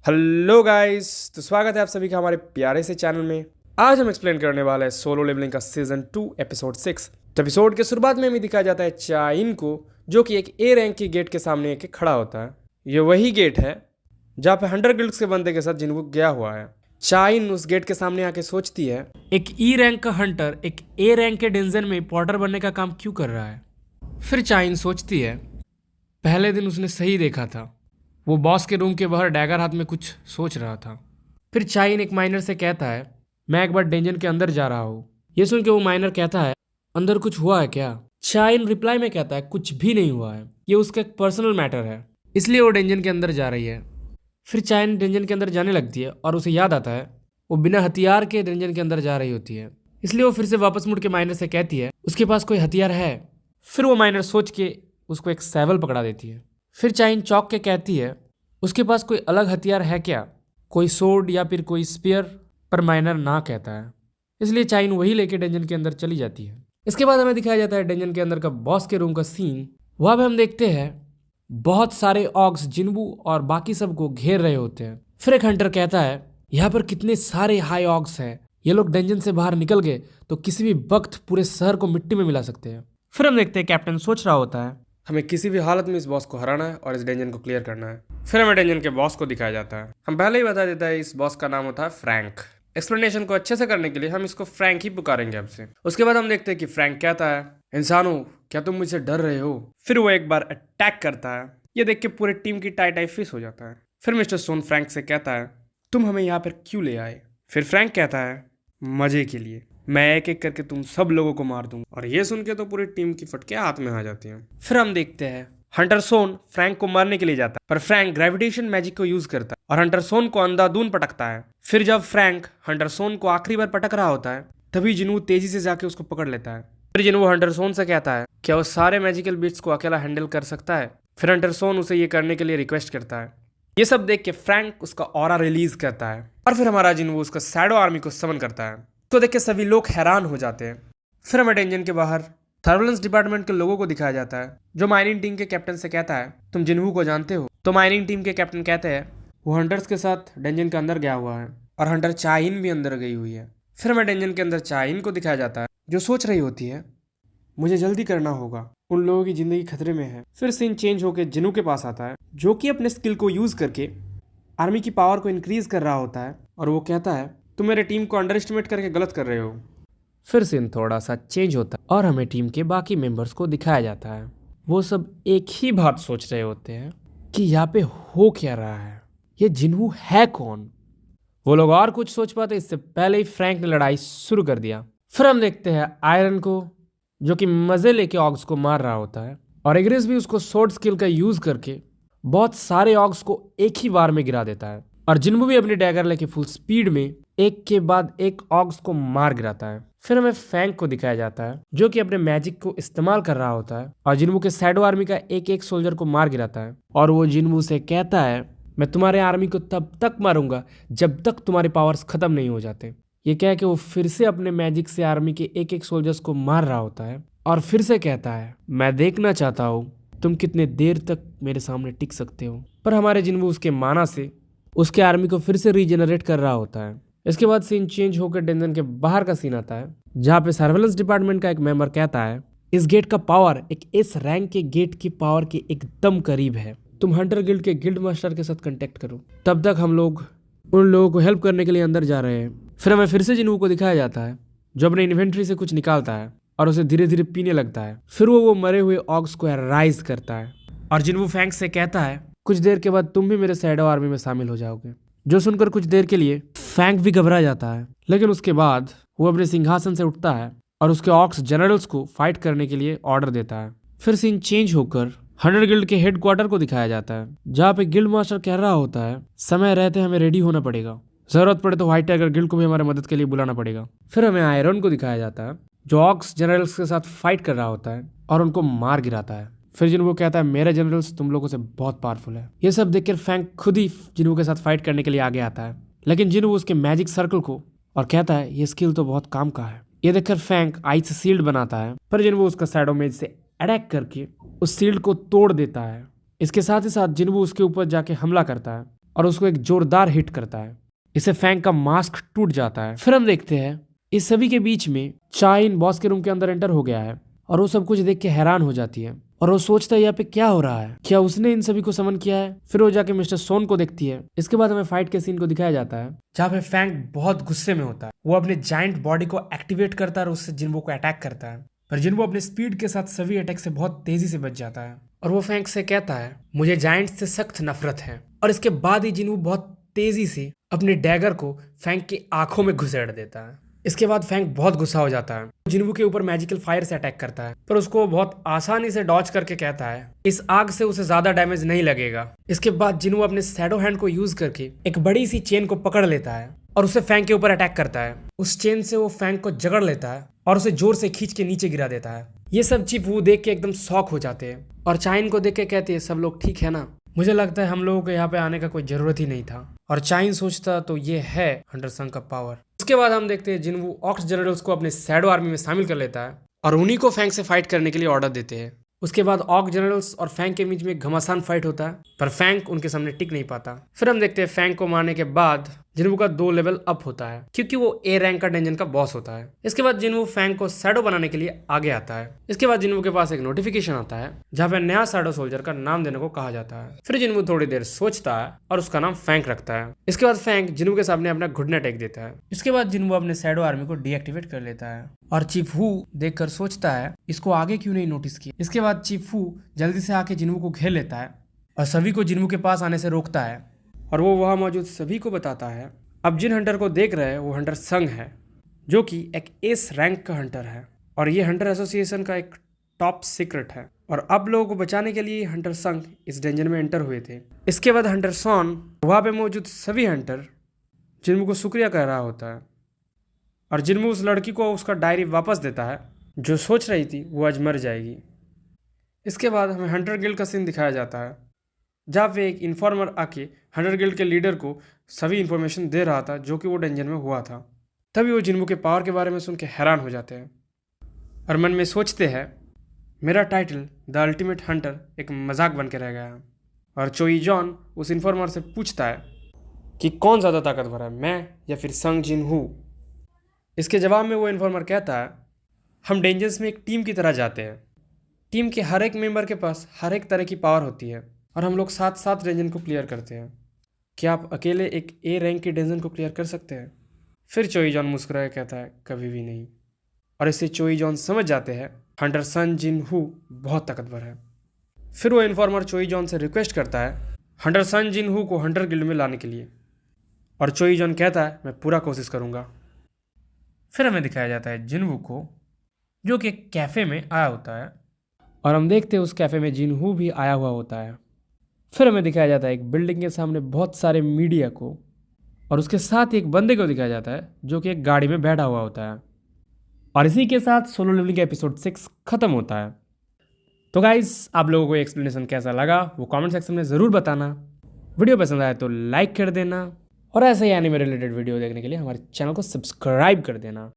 Hello guys, तो स्वागत है आप सभी का हमारे प्यारे से चैनल में। आज हम एक्सप्लेन करने वाले हैं सोलो लेवलिंग का सीजन 2 एपिसोड 6। तो एपिसोड के शुरुआत में हमें दिखाया जाता है चाइन को, जो कि एक ए रैंक की गेट के सामने आके खड़ा होता है। ये वही गेट है जहाँ पे हंटर गिल्ड्स के बंदे के साथ जिनको गया हुआ है। चाइन उस गेट के सामने आके सोचती है, एक ई रैंक का हंटर एक ए रैंक के डेंजन में पोर्टर बनने का काम क्यों कर रहा है। फिर चाइन सोचती है, पहले दिन उसने सही देखा था, वो बॉस के रूम के बाहर डैगर हाथ में कुछ सोच रहा था। फिर चाइन एक माइनर से कहता है, मैं एक बार डेंजन के अंदर जा रहा हूँ। ये सुन के वो माइनर कहता है, अंदर कुछ हुआ है क्या? चाइन रिप्लाई में कहता है, कुछ भी नहीं हुआ है, ये उसका एक पर्सनल मैटर है, इसलिए वो डेंजन के अंदर जा रही है। फिर चाइन डेंजन के अंदर जाने लगती है और उसे याद आता है वो बिना हथियार के डेंजन के अंदर जा रही होती है, इसलिए वो फिर से वापस मुड़ के माइनर से कहती है, उसके पास कोई हथियार है? फिर वो माइनर सोच के उसको एक सैवल पकड़ा देती है। फिर चाइन चौंक के कहती है, उसके पास कोई अलग हथियार है क्या, कोई सोर्ड या फिर कोई स्पीयर? पर माइनर ना कहता है, इसलिए चाइन वही लेके डेंजन के अंदर चली जाती है। इसके बाद हमें दिखाया जाता है डेंजन के अंदर का बॉस के रूम का सीन। वहाँ पे हम देखते हैं बहुत सारे ऑग्स जिन्बू और बाकी सबको घेर रहे होते हैं। फिर एक हंटर कहता है, यहाँ पर कितने सारे हाई ऑग्स हैं, ये लोग डेंजन से बाहर निकल गए तो किसी भी वक्त पूरे शहर को मिट्टी में मिला सकते हैं। फिर हम देखते हैं कैप्टन सोच रहा होता है, हमें किसी भी हालत में इस बॉस को हराना है और इस डेंजन को क्लियर करना है। फिर हमें डेंजन के बॉस को दिखाया जाता है। हम पहले ही बता देता है, इस बॉस का नाम होता है फ्रैंक। एक्सप्लेनेशन को अच्छे से करने के लिए हम इसको फ्रैंक ही पुकारेंगे अब से। उसके बाद हम देखते हैं कि फ्रैंक कहता है, इंसानों क्या तुम मुझसे डर रहे हो? फिर वो एक बार अटैक करता है। ये देख के पूरे टीम की टाई फिश हो जाता है। फिर मिस्टर सोन फ्रैंक से कहता है, तुम हमें यहाँ पर क्यों ले आए? फिर फ्रैंक कहता है, मजे के लिए, मैं एक एक करके तुम सब लोगों को मार दूंगा। और ये सुन के तो पूरी टीम की फटके हाथ में आ जाती हैं। फिर हम देखते हैं हंटर सोन फ्रैंक को मारने के लिए जाता है, पर फ्रैंक ग्रेविटेशन मैजिक को यूज करता है और हंटर सोन को अंधाधुन पटकता है। फिर जब फ्रैंक हंटर सोन को आखिरी बार पटक रहा होता है, तभी जिन्हू तेजी से जाके उसको पकड़ लेता है। फिर जिन्हू हंटर सोन से कहता है, क्या वो सारे मैजिकल बिट्स को अकेला हैंडल कर सकता है? फिर हंटर सोन उसे ये करने के लिए रिक्वेस्ट करता है। ये सब देख के फ्रैंक उसका ऑरा रिलीज करता है और फिर हमारा जिन्हू उसका शैडो आर्मी को समन करता है। तो देख के सभी लोग हैरान हो जाते हैं। फिर हमें डेंजन के बाहर सर्वेलेंस डिपार्टमेंट के लोगों को दिखाया जाता है, जो माइनिंग टीम के कैप्टन से कहता है, तुम जिन्हू को जानते हो? तो माइनिंग टीम के कैप्टन कहते हैं, वो हंटर्स के साथ डेंजन के अंदर गया हुआ है और हंटर चाइन भी अंदर गई हुई है। फिर हमें डेंजन के अंदर चाइन को दिखाया जाता है, जो सोच रही होती है, मुझे जल्दी करना होगा, उन लोगों की जिंदगी खतरे में है। फिर सीन चेंज होकर जिन्हू के पास आता है, जो कि अपने स्किल को यूज करके आर्मी की पावर को इंक्रीज कर रहा होता है, और वो कहता है, तुम मेरे टीम को अंडर एस्टिमेट करके गलत कर रहे हो। फिर सीन थोड़ा सा चेंज होता है और हमें टीम के बाकी मेंबर्स को दिखाया जाता है। वो सब एक ही बात सोच रहे होते हैं कि यहाँ पे हो क्या रहा है, ये जिन्हू है कौन? वो लोग और कुछ सोच पाते इससे पहले ही फ्रैंक ने लड़ाई शुरू कर दिया। फिर हम देखते हैं आयरन को, जो कि मजे लेके ऑग्स को मार रहा होता है, और एग्रेस भी उसको सोर्ड स्किल का यूज करके बहुत सारे ऑग्स को एक ही बार में गिरा देता है, और जिन्हू भी अपनी डैगर लेके फुल स्पीड में एक के बाद एक ऑग्स को मार गिराता है। फिर हमें फैंक को दिखाया जाता है, जो कि अपने मैजिक को इस्तेमाल कर रहा होता है और जिन्हू के शैडो आर्मी का एक एक सोल्जर को मार गिराता है। और वो जिन्हू से कहता है, मैं तुम्हारे आर्मी को तब तक मारूंगा जब तक तुम्हारे पावर्स खत्म नहीं हो जाते। ये कह के वो फिर से अपने मैजिक से आर्मी के एक एक सोल्जर्स को मार रहा होता है और फिर से कहता है, मैं देखना चाहता हूँ तुम कितने देर तक मेरे सामने टिक सकते हो। पर हमारे जिन्हू उसके माना से उसके आर्मी को फिर से रीजनरेट कर रहा होता है। इसके बाद सीन चेंज होकर डेंजन के बाहर का सीन आता है, जहाँ पे सर्वेलेंस डिपार्टमेंट का एक मेंबर कहता है, इस गेट का पावर एक इस रैंक के गेट की पावर के एकदम करीब है, तुम हंटर गिल्ड के गिल्ड मास्टर के साथ कांटेक्ट करो। तब तक हम लोग उन लोगों को हेल्प करने के लिए अंदर जा रहे हैं। फिर हमें फिर से जिन्हू को दिखाया जाता है, जो अपने इन्वेंट्री से कुछ निकालता है और उसे धीरे धीरे पीने लगता है। फिर वो मरे हुए ऑग्स को राइज करता है और जिन्हू फैंक से कहता है, कुछ देर के बाद तुम भी मेरे शैडो आर्मी में शामिल हो जाओगे। जो सुनकर कुछ देर के लिए फैंक भी घबरा जाता है, लेकिन उसके बाद वो अपने सिंहासन से उठता है और उसके ऑक्स जनरल्स को फाइट करने के लिए ऑर्डर देता है। फिर सीन चेंज होकर हंटर गिल्ड के हेडक्वार्टर को दिखाया जाता है, जहाँ पे गिल्ड मास्टर कह रहा होता है, समय रहते हमें रेडी होना पड़ेगा, जरूरत पड़े तो व्हाइट टाइगर गिल्ड को भी हमारे मदद के लिए बुलाना पड़ेगा। फिर हमें आयरन को दिखाया जाता है, जो ऑक्स जनरल्स के साथ फाइट कर रहा होता है और उनको मार गिराता है। फिर जिन्हू कहता है, मेरे जनरल्स तुम लोगों से बहुत पावरफुल है। ये सब देखकर फैंक खुद ही जिन्हू के साथ फाइट करने के लिए आगे आता है, लेकिन जिन्हू उसके मैजिक सर्कल को और कहता है, ये स्किल तो बहुत काम का है। ये देखकर फैंक आइस शील्ड बनाता है, पर जिन्हू उसका शैडो मेज से अटैक करके उस शील्ड को तोड़ देता है। इसके साथ ही साथ जिन्हू उसके ऊपर जाके हमला करता है और उसको एक जोरदार हिट करता है। इससे फैंग का मास्क टूट जाता है। फिर हम देखते हैं इस सभी के बीच में चाइन बॉस के रूम के अंदर एंटर हो गया है और वो सब कुछ देख के हैरान हो जाती है और वो सोचता है यहाँ पे क्या हो रहा है, क्या उसने इन सभी को समन किया है। फिर वो जाके मिस्टर सोन को देखती है। इसके बाद हमें फाइट के सीन को दिखाया जाता है जहाँ पे फैंग बहुत गुस्से में होता है। वो अपने जायंट बॉडी को एक्टिवेट करता है और उससे जिन्वो को अटैक करता है, पर जिन्वो अपने स्पीड के साथ सभी अटैक से बहुत तेजी से बच जाता है और वो फैंग से कहता है मुझे जायंट से सख्त नफरत है। और इसके बाद ही जिन्वो बहुत तेजी से अपने डैगर को फैंग की आंखों में घुसेड़ देता है। इसके बाद फैंग बहुत गुस्सा हो जाता है, जिन्वो के ऊपर मैजिकल फायर से अटैक करता है, पर उसको बहुत आसानी से डॉज करके कहता है इस आग से उसे ज्यादा डैमेज नहीं लगेगा। इसके बाद जिन्वो अपने शैडो हैंड को यूज करके एक बड़ी सी चेन को पकड़ लेता है और उसे फैंग के ऊपर अटैक करता है। उस चेन से वो फैंग को जकड़ लेता है और उसे जोर से खींच के नीचे गिरा देता है। ये सब चीफ वो देख के एकदम शॉक हो जाते हैं और चाइन को देख के कहती है सब लोग ठीक है ना, मुझे लगता है हम लोगों को यहाँ पे आने का कोई जरूरत ही नहीं था। और चाइन सोचता तो ये है हंटर संग का पावर। उसके बाद हम देखते हैं जिन्वो ऑक्स जनरल्स को अपने शैडो आर्मी में शामिल कर लेता है और उन्हीं को फैंग से फाइट करने के लिए ऑर्डर देते हैं। उसके बाद ऑक्स जनरल्स और फैंग के बीच में घमासान फाइट होता है, पर फैंग उनके सामने टिक नहीं पाता। फिर हम देखते हैं फैंग को मारने के बाद जिन्वो का 2 लेवल अप होता है क्योंकि वो ए रैंक का डंजन का बॉस होता है। इसके बाद जिन्वो फैंग को शैडो बनाने के लिए आगे आता है। इसके बाद जिन्वो के पास एक नोटिफिकेशन आता है जहाँ पे नया शैडो सोल्जर का नाम देने को कहा जाता है। फिर जिन्वो थोड़ी देर सोचता है और उसका नाम फैंग रखता है। इसके बाद फैंग जिन्वो के सामने अपना घुटना टेक देता है। इसके बाद जिन्वो अपने शैडो आर्मी को डीएक्टिवेट कर लेता है और चीफ हू देखकर सोचता है इसको आगे क्यों नहीं नोटिस किया। इसके बाद चीफ हू जल्दी से आके जिन्वो को घेर लेता है और सभी को जिन्वो के पास आने से रोकता है और वो वहाँ मौजूद सभी को बताता है अब जिन हंटर को देख रहे हैं वो हंटर संग है जो कि एक एस रैंक का हंटर है और ये हंटर एसोसिएशन का एक टॉप सीक्रेट है और अब लोगों को बचाने के लिए हंटर संग इस डेंजर में एंटर हुए थे। इसके बाद हंटर सॉन वहाँ पे मौजूद सभी हंटर जिन्वो को शुक्रिया कह रहा होता है और जिन्वो उस लड़की को उसका डायरी वापस देता है जो सोच रही थी वो आज मर जाएगी। इसके बाद हमें हंटर गिल्ड का सीन दिखाया जाता है जहाँ पे एक इन्फॉर्मर आके हंटर गिल्ड के लीडर को सभी इन्फॉर्मेशन दे रहा था जो कि वो डेंजर में हुआ था। तभी वो जिन्वो के पावर के बारे में सुन के हैरान हो जाते हैं और मन में सोचते हैं मेरा टाइटल द अल्टीमेट हंटर एक मजाक बन के रह गया है। और चोई जॉन उस इन्फॉर्मर से पूछता है कि कौन ज़्यादा ताकतवर है, मैं या फिर संग जिन हू। इसके जवाब में वो इन्फॉर्मर कहता है हम डेंजर्स में एक टीम की तरह जाते हैं, टीम के हर एक मेंबर के पास हर एक तरह की पावर होती है और हम लोग साथ साथ डेंजन को क्लियर करते हैं। क्या आप अकेले एक ए रैंक के डेंजन को क्लियर कर सकते हैं? फिर चोई जॉन मुस्कुरा के कहता है कभी भी नहीं। और इससे चोई जॉन समझ जाते हैं हंटर सन जिन हू बहुत ताकतवर है। फिर वो इन्फॉर्मर चोई जॉन से रिक्वेस्ट करता है हंटर सन जिन हू को हंटर गिल्ड में लाने के लिए और चोई जॉन कहता है मैं पूरा कोशिश करूँगा। फिर हमें दिखाया जाता है जिन्वो को जो कि एक कैफ़े में आया होता है और हम देखते हैं उस कैफ़े में जिन्वो भी आया हुआ होता है। फिर हमें दिखाया जाता है एक बिल्डिंग के सामने बहुत सारे मीडिया को और उसके साथ एक बंदे को दिखाया जाता है जो कि एक गाड़ी में बैठा हुआ होता है। और इसी के साथ सोलो लेवलिंग का एपिसोड 6 खत्म होता है। तो गाइस आप लोगों को ये एक्सप्लेनेशन कैसा लगा वो कमेंट सेक्शन में ज़रूर बताना। वीडियो पसंद आए तो लाइक कर देना और ऐसे ही एनीमे रिलेटेड वीडियो देखने के लिए हमारे चैनल को सब्सक्राइब कर देना।